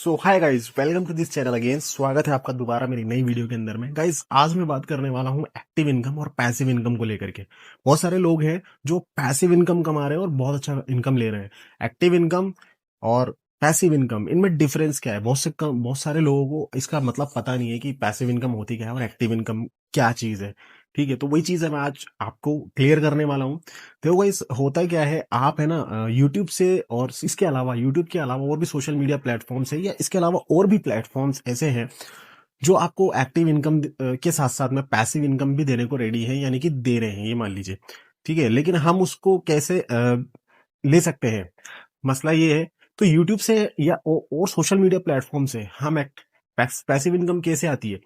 So hi guys, welcome to this channel again. स्वागत है आपका दोबारा मेरी नई वीडियो के अंदर में। गाइस, आज मैं बात करने वाला हूँ एक्टिव इनकम और पैसिव इनकम को लेकर के। बहुत सारे लोग हैं जो पैसिव इनकम कमा रहे हैं और बहुत अच्छा इनकम ले रहे हैं। एक्टिव इनकम और पैसिव इनकम, इनमें डिफरेंस क्या है? बहुत सारे लोगों को इसका मतलब पता नहीं है कि पैसिव इनकम होती क्या है और एक्टिव इनकम क्या चीज है। ठीक है, तो वही चीज है मैं आज आपको क्लियर करने वाला हूँ। देखो गाइस, होता क्या है, आप है ना यूट्यूब से और इसके अलावा, यूट्यूब के अलावा और भी सोशल मीडिया प्लेटफॉर्म्स है या इसके अलावा और भी प्लेटफॉर्म्स ऐसे हैं जो आपको एक्टिव इनकम के साथ साथ में पैसिव इनकम भी देने को रेडी है, यानी कि दे रहे हैं, ये मान लीजिए। ठीक है, लेकिन हम उसको कैसे ले सकते हैं? मसला ये है, तो यूट्यूब से या और सोशल मीडिया प्लेटफॉर्म से हम पैसिव इनकम कैसे आती है,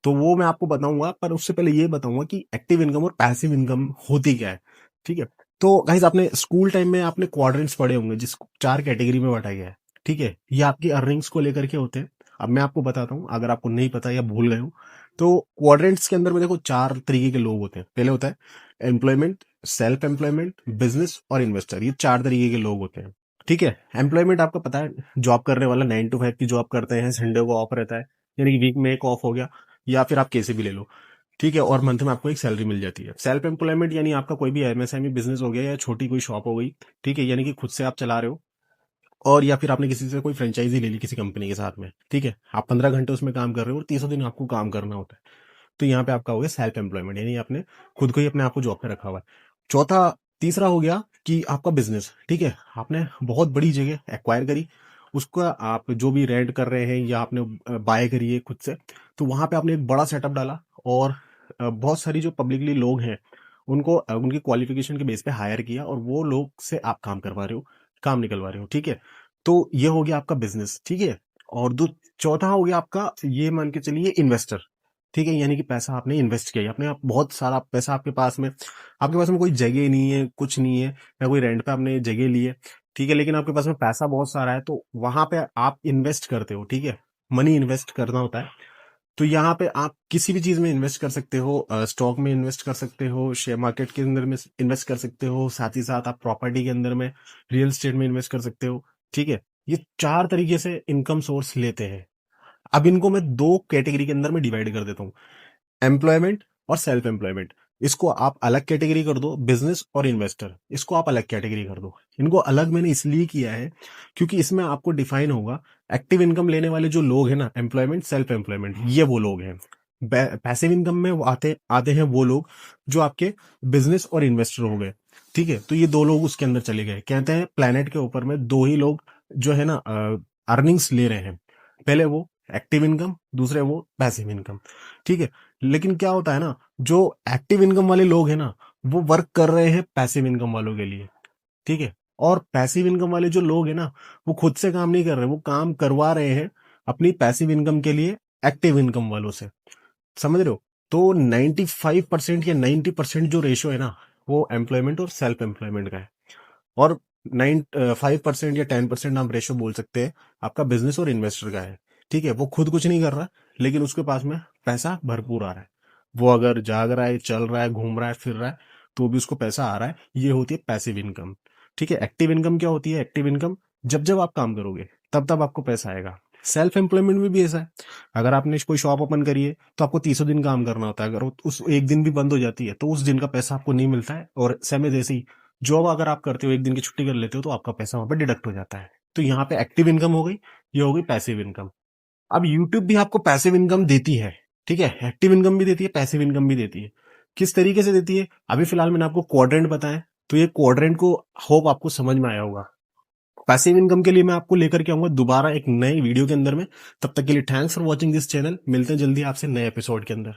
तो वो मैं आपको बताऊंगा। पर उससे पहले ये बताऊंगा कि एक्टिव इनकम और पैसिव इनकम होती क्या है। ठीक है, तो गाइस, आपने स्कूल टाइम में आपने क्वाड्रेंट्स पढ़े होंगे जिसको 4 कैटेगरी में बांटा गया है। ठीक है, ये आपकी अर्निंग्स को लेकर के होते हैं। अब मैं आपको बताता हूँ, अगर आपको नहीं पता या भूल गए हो तो क्वाड्रेंट्स के अंदर में देखो 4 तरीके के लोग होते हैं। पहले होता है एम्प्लॉयमेंट, सेल्फ एम्प्लॉयमेंट, बिजनेस और इन्वेस्टर। ये 4 तरीके के लोग होते हैं। ठीक है, एम्प्लॉयमेंट आपको पता है, जॉब करने वाला 9 to 5 की जॉब करते हैं, संडे को ऑफ रहता है, यानी कि वीक में एक ऑफ हो गया, या फिर आप कैसे भी ले लो। ठीक है, और मंथ में आपको एक सैलरी मिल जाती है। सेल्फ एम्प्लॉयमेंट यानी आपका कोई भी एमएसएमई बिजनेस हो गया या छोटी कोई शॉप हो गई। ठीक है, यानी कि खुद से आप चला रहे हो, और या फिर आपने किसी से कोई फ्रेंचाइजी ले ली किसी कंपनी के साथ में। ठीक है, आप 15 घंटे उसमें काम कर रहे हो और 30 दिन आपको काम करना होता है। तो यहाँ पे आपका हो गया सेल्फ एम्प्लॉयमेंट, यानी आपने खुद को ही अपने आप को जॉब पे रखा हुआ है। तीसरा हो गया कि आपका बिजनेस। ठीक है, आपने बहुत बड़ी जगह एक्वायर करी, उसका आप जो भी रेंट कर रहे हैं या आपने बाय करी है खुद से, तो वहां पे आपने एक बड़ा सेटअप डाला और बहुत सारी जो पब्लिकली लोग हैं उनको उनकी क्वालिफिकेशन के बेस पे हायर किया और वो लोग से आप काम करवा रहे हो, काम निकलवा रहे हो। ठीक है, तो ये हो गया आपका बिजनेस। ठीक है, और चौथा हो गया आपका, ये मान के चलिए, इन्वेस्टर। ठीक है, यानी कि पैसा आपने इन्वेस्ट किया, अपने आप बहुत सारा पैसा आपके पास में कोई जगह नहीं है, कुछ नहीं है, या कोई रेंट पे आपने जगह ली है। ठीक है, लेकिन आपके पास में पैसा बहुत सारा है, तो वहां पे आप इन्वेस्ट करते हो। ठीक है, मनी इन्वेस्ट करना होता है। तो यहाँ पे आप किसी भी चीज में इन्वेस्ट कर सकते हो, स्टॉक में इन्वेस्ट कर सकते हो, शेयर मार्केट के अंदर में इन्वेस्ट कर सकते हो, साथ ही साथ आप प्रॉपर्टी के अंदर में, रियल एस्टेट में इन्वेस्ट कर सकते हो। ठीक है, ये 4 तरीके से इनकम सोर्स लेते हैं। अब इनको मैं 2 कैटेगरी के अंदर में डिवाइड कर देता हूँ, एम्प्लॉयमेंट और सेल्फ एम्प्लॉयमेंट। इसको आप अलग कैटेगरी कर दो, बिजनेस और इन्वेस्टर इसको आप अलग कैटेगरी कर दो। इनको अलग मैंने इसलिए किया है क्योंकि इसमें आपको डिफाइन होगा एक्टिव इनकम लेने वाले जो लोग हैं ना, एम्प्लॉयमेंट, सेल्फ एम्प्लॉयमेंट, ये वो लोग हैं। पैसिव इनकम में वो आते आते हैं वो लोग जो आपके बिजनेस और इन्वेस्टर हो गए। ठीक है, तो ये 2 लोग उसके अंदर चले गए। कहते हैं प्लेनेट के ऊपर में 2 ही लोग जो है ना अर्निंग्स ले रहे हैं, पहले वो एक्टिव इनकम, दूसरे वो पैसिव इनकम। ठीक है, लेकिन क्या होता है ना, जो एक्टिव इनकम वाले लोग हैं ना, वो वर्क कर रहे हैं पैसिव इनकम वालों के लिए। ठीक है, और पैसिव इनकम वाले जो लोग हैं ना, वो खुद से काम नहीं कर रहे, वो काम करवा रहे हैं अपनी पैसिव इनकम के लिए एक्टिव इनकम वालों से। समझ रहे हो? तो 95% या 90% जो रेशियो है ना, वो एम्प्लॉयमेंट और सेल्फ एम्प्लॉयमेंट का है। और 5% या 10% आप रेशो बोल सकते हैं आपका बिजनेस और इन्वेस्टर का है। ठीक है, वो खुद कुछ नहीं कर रहा, लेकिन उसके पास में पैसा भरपूर आ रहा है। वो अगर जाग रहा है, चल रहा है, घूम रहा है, फिर रहा है, तो भी उसको पैसा आ रहा है। ये होती है पैसिव इनकम। ठीक है, एक्टिव इनकम क्या होती है? एक्टिव इनकम, जब जब आप काम करोगे तब तब आपको पैसा आएगा। सेल्फ एम्प्लॉयमेंट में भी ऐसा है। अगर आपने कोई शॉप ओपन करी है तो आपको 30 दिन काम करना होता है। अगर उस एक दिन भी बंद हो जाती है तो उस दिन का पैसा आपको नहीं मिलता है। और सेम जैसे ही जॉब अगर आप करते हो, एक दिन की छुट्टी कर लेते हो, तो आपका पैसा वहां पे डिडक्ट हो जाता है। तो यहाँ पे एक्टिव इनकम हो गई, ये हो गई पैसिव इनकम। अब यूट्यूब भी आपको पैसिव इनकम देती है। ठीक है, एक्टिव इनकम भी देती है, पैसिव इनकम भी देती है। किस तरीके से देती है? अभी फिलहाल मैंने आपको क्वाड्रेंट बताया, तो ये क्वाड्रेंट को होप आपको समझ में आया होगा। पैसिव इनकम के लिए मैं आपको लेकर के आऊंगा दोबारा एक नए वीडियो के अंदर में। तब तक के लिए thanks for watching this channel. मिलते हैं जल्दी आपसे नए एपिसोड के अंदर।